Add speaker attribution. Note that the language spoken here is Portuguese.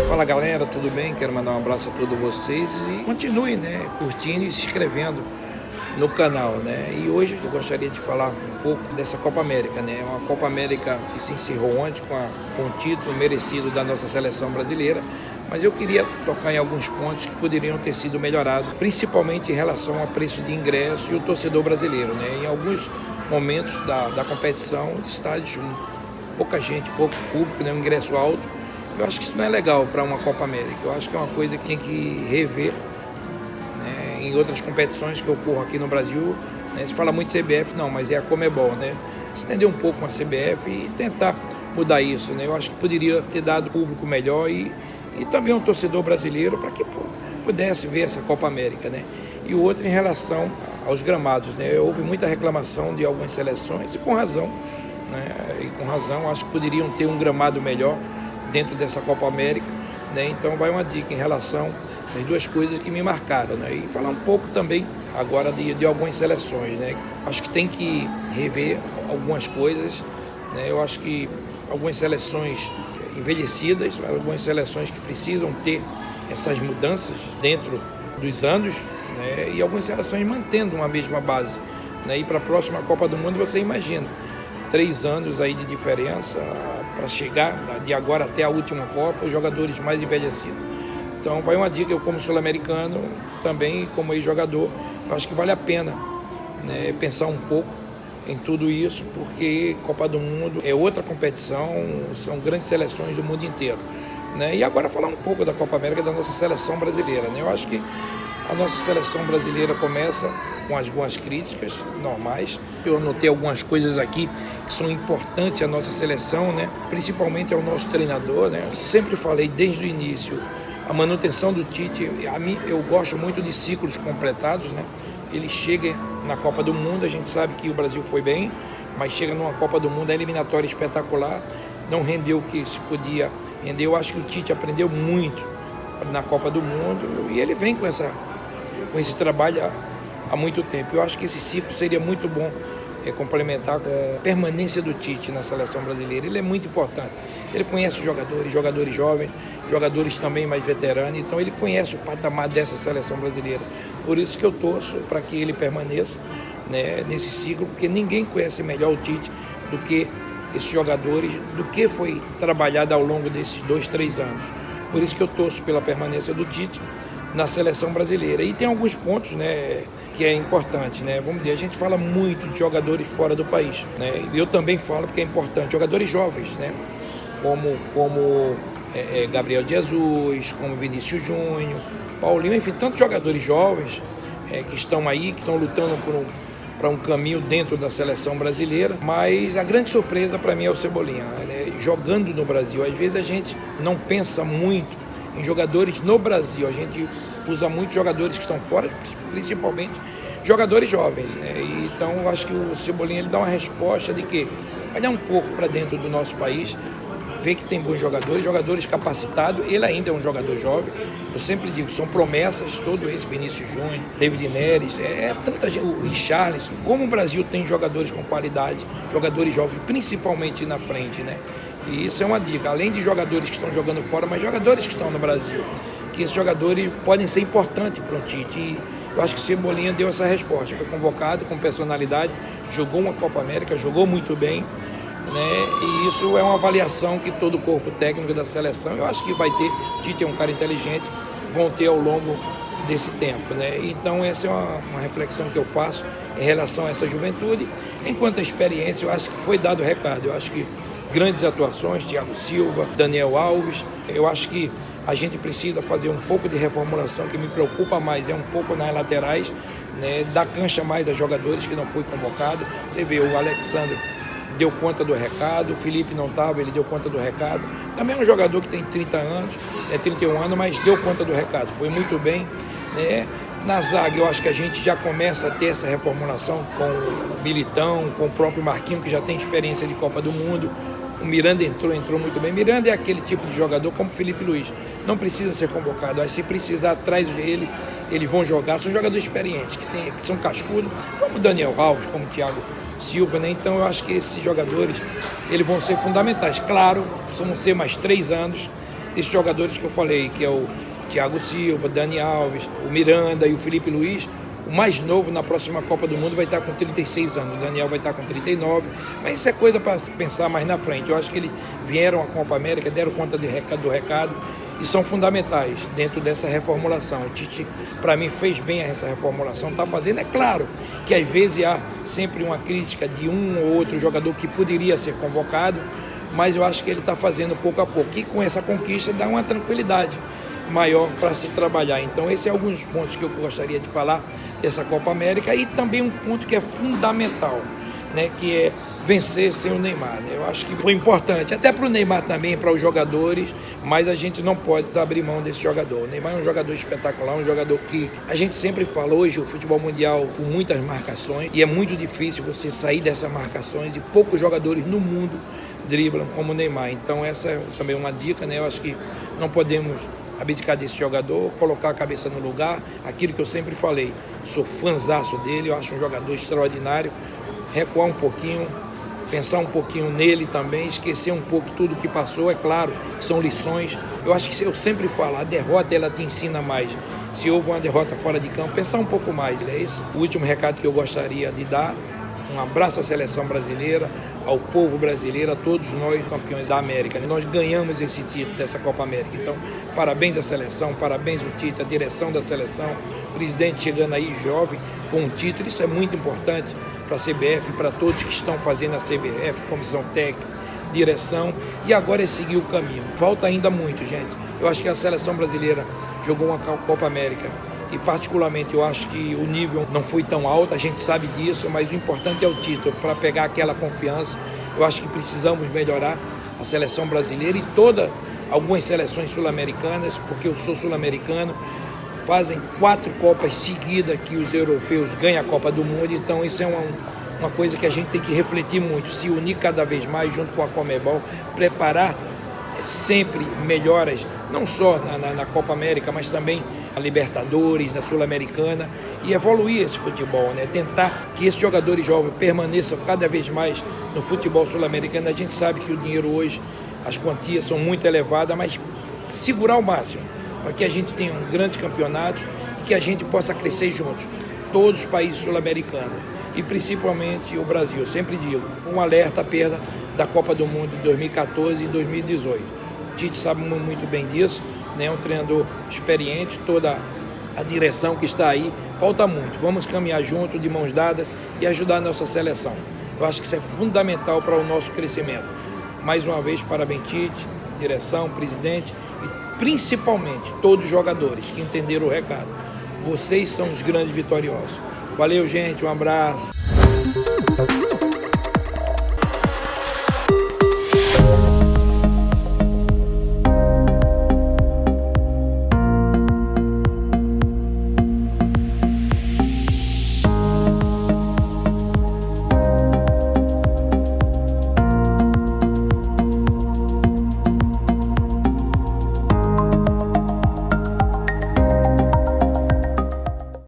Speaker 1: Fala galera, tudo bem? Quero mandar um abraço a todos vocês e continue, curtindo e se inscrevendo no canal, E hoje eu gostaria de falar um pouco dessa Copa América, Uma Copa América que se encerrou ontem com o título merecido da nossa seleção brasileira, mas eu queria tocar em alguns pontos que poderiam ter sido melhorados, principalmente em relação ao preço de ingresso e o torcedor brasileiro, Em alguns momentos da competição, os estádios, pouca gente, pouco público, um ingresso alto. Eu acho que isso não é legal para uma Copa América. Eu acho que é uma coisa que tem que rever, em outras competições que ocorram aqui no Brasil. Se fala muito CBF, não, mas é a Conmebol, Se entender um pouco com a CBF e tentar mudar isso, Eu acho que poderia ter dado público melhor e também um torcedor brasileiro para que pudesse ver essa Copa América, E o outro em relação aos gramados, Houve muita reclamação de algumas seleções e com razão, E com razão, acho que poderiam ter um gramado melhor dentro dessa Copa América, Então vai uma dica em relação a essas duas coisas que me marcaram, E falar um pouco também agora de algumas seleções, Acho que tem que rever algumas coisas, Eu acho que algumas seleções envelhecidas, algumas seleções que precisam ter essas mudanças dentro dos anos, E algumas seleções mantendo uma mesma base, E para a próxima Copa do Mundo você imagina 3 anos aí de diferença para chegar de agora até a última Copa, os jogadores mais envelhecidos. Então vai uma dica, eu como sul-americano, também como ex-jogador, eu acho que vale a pena pensar um pouco em tudo isso, porque Copa do Mundo é outra competição, são grandes seleções do mundo inteiro. E agora falar um pouco da Copa América da nossa seleção brasileira. Eu acho que a nossa seleção brasileira começa com algumas críticas normais. Eu anotei algumas coisas aqui que são importantes à nossa seleção, principalmente ao nosso treinador. Eu sempre falei desde o início, a manutenção do Tite, a mim, eu gosto muito de ciclos completados. Ele chega na Copa do Mundo, a gente sabe que o Brasil foi bem, mas chega numa Copa do Mundo, a eliminatória espetacular, não rendeu o que se podia render. Eu acho que o Tite aprendeu muito na Copa do Mundo e ele vem com esse trabalho há muito tempo. Eu acho que esse ciclo seria muito bom complementar com a permanência do Tite na seleção brasileira. Ele é muito importante. Ele conhece os jogadores jovens, jogadores também mais veteranos, então ele conhece o patamar dessa seleção brasileira. Por isso que eu torço para que ele permaneça nesse ciclo, porque ninguém conhece melhor o Tite do que esses jogadores, do que foi trabalhado ao longo desses 2, 3 anos. Por isso que eu torço pela permanência do Tite na seleção brasileira. E tem alguns pontos, que é importante, Vamos dizer, a gente fala muito de jogadores fora do país, Eu também falo porque é importante, jogadores jovens, como Gabriel Jesus, como Vinícius Júnior, Paulinho, enfim, tantos jogadores jovens que estão aí, que estão lutando para um caminho dentro da seleção brasileira, mas a grande surpresa para mim é o Cebolinha, jogando no Brasil. Às vezes a gente não pensa muito em jogadores no Brasil, a gente usa muitos jogadores que estão fora, principalmente jogadores jovens, E então eu acho que o Cebolinha ele dá uma resposta de que olhar um pouco para dentro do nosso país, ver que tem bons jogadores capacitados, ele ainda é um jogador jovem, eu sempre digo, são promessas, todo esse, Vinícius Júnior, David Neres, tanta gente, o Richarlison, como o Brasil tem jogadores com qualidade, jogadores jovens, principalmente na frente, E isso é uma dica, além de jogadores que estão jogando fora, mas jogadores que estão no Brasil, que esses jogadores podem ser importantes para o Tite. E eu acho que o Cebolinha deu essa resposta, foi convocado com personalidade, jogou uma Copa América, jogou muito bem, E isso é uma avaliação que todo o corpo técnico da seleção, eu acho que vai ter, o Tite é um cara inteligente, vão ter ao longo desse tempo, Então essa é uma reflexão que eu faço em relação a essa juventude. Enquanto a experiência, eu acho que foi dado o recado, eu acho que grandes atuações, Thiago Silva, Daniel Alves. Eu acho que a gente precisa fazer um pouco de reformulação, que me preocupa mais, é um pouco nas laterais, dar cancha mais a jogadores que não foi convocado. Você vê, o Alexandre deu conta do recado, o Felipe não estava, ele deu conta do recado. Também é um jogador que tem 30 anos, 31 anos, mas deu conta do recado, foi muito bem, Na zaga, eu acho que a gente já começa a ter essa reformulação com o Militão, com o próprio Marquinhos, que já tem experiência de Copa do Mundo. O Miranda entrou muito bem. Miranda é aquele tipo de jogador como o Felipe Luiz. Não precisa ser convocado. Mas se precisar, atrás dele, eles vão jogar. São jogadores experientes, que são cascudos, como o Daniel Alves, como o Thiago Silva, né? Então eu acho que esses jogadores eles vão ser fundamentais. Claro, vão ser mais 3 anos. Esses jogadores que eu falei, que é o Thiago Silva, Dani Alves, o Miranda e o Felipe Luiz. O mais novo na próxima Copa do Mundo vai estar com 36 anos, o Daniel vai estar com 39, mas isso é coisa para pensar mais na frente. Eu acho que eles vieram à Copa América, deram conta do recado e são fundamentais dentro dessa reformulação. O Tite, para mim, fez bem essa reformulação, está fazendo. É claro que às vezes há sempre uma crítica de um ou outro jogador que poderia ser convocado, mas eu acho que ele está fazendo pouco a pouco e com essa conquista dá uma tranquilidade maior para se trabalhar. Então esses são alguns pontos que eu gostaria de falar dessa Copa América e também um ponto que é fundamental, né, que é vencer sem o Neymar, né? Eu acho que foi importante, até para o Neymar também, para os jogadores, mas a gente não pode abrir mão desse jogador. O Neymar é um jogador espetacular, um jogador que a gente sempre fala hoje, o futebol mundial com muitas marcações, e é muito difícil você sair dessas marcações e poucos jogadores no mundo driblam como o Neymar. Então essa é também uma dica, né? Eu acho que não podemos abdicar desse jogador, colocar a cabeça no lugar, aquilo que eu sempre falei, sou fãzaço dele, eu acho um jogador extraordinário, recuar um pouquinho, pensar um pouquinho nele também, esquecer um pouco tudo que passou, é claro, são lições. Eu acho que eu sempre falo, a derrota ela te ensina mais. Se houve uma derrota fora de campo, pensar um pouco mais. É esse o último recado que eu gostaria de dar. Um abraço à seleção brasileira, ao povo brasileiro, a todos nós campeões da América. Nós ganhamos esse título dessa Copa América. Então, parabéns à seleção, parabéns ao Tite, à direção da seleção, o presidente chegando aí jovem com um título. Isso é muito importante para a CBF, para todos que estão fazendo a CBF, comissão técnica, direção. E agora é seguir o caminho. Falta ainda muito, gente. Eu acho que a seleção brasileira jogou uma Copa América e particularmente eu acho que o nível não foi tão alto, a gente sabe disso, mas o importante é o título, para pegar aquela confiança. Eu acho que precisamos melhorar a seleção brasileira e algumas seleções sul-americanas, porque eu sou sul-americano, fazem 4 Copas seguidas que os europeus ganham a Copa do Mundo, então isso é uma coisa que a gente tem que refletir muito, se unir cada vez mais junto com a Conmebol, preparar sempre melhoras, não só na Copa América, mas também a Libertadores, na Sul-Americana, e evoluir esse futebol, né? Tentar que esses jogadores jovens permaneçam cada vez mais no futebol sul-americano. A gente sabe que o dinheiro hoje, as quantias são muito elevadas, mas segurar ao máximo, para que a gente tenha um grande campeonato e que a gente possa crescer juntos, todos os países sul-americanos, e principalmente o Brasil. Eu sempre digo, um alerta à perda da Copa do Mundo de 2014 e 2018. O Tite sabe muito bem disso, né? Um treinador experiente, toda a direção que está aí, falta muito. Vamos caminhar junto, de mãos dadas e ajudar a nossa seleção. Eu acho que isso é fundamental para o nosso crescimento. Mais uma vez, parabéns Tite, direção, presidente e principalmente todos os jogadores que entenderam o recado. Vocês são os grandes vitoriosos. Valeu, gente, um abraço.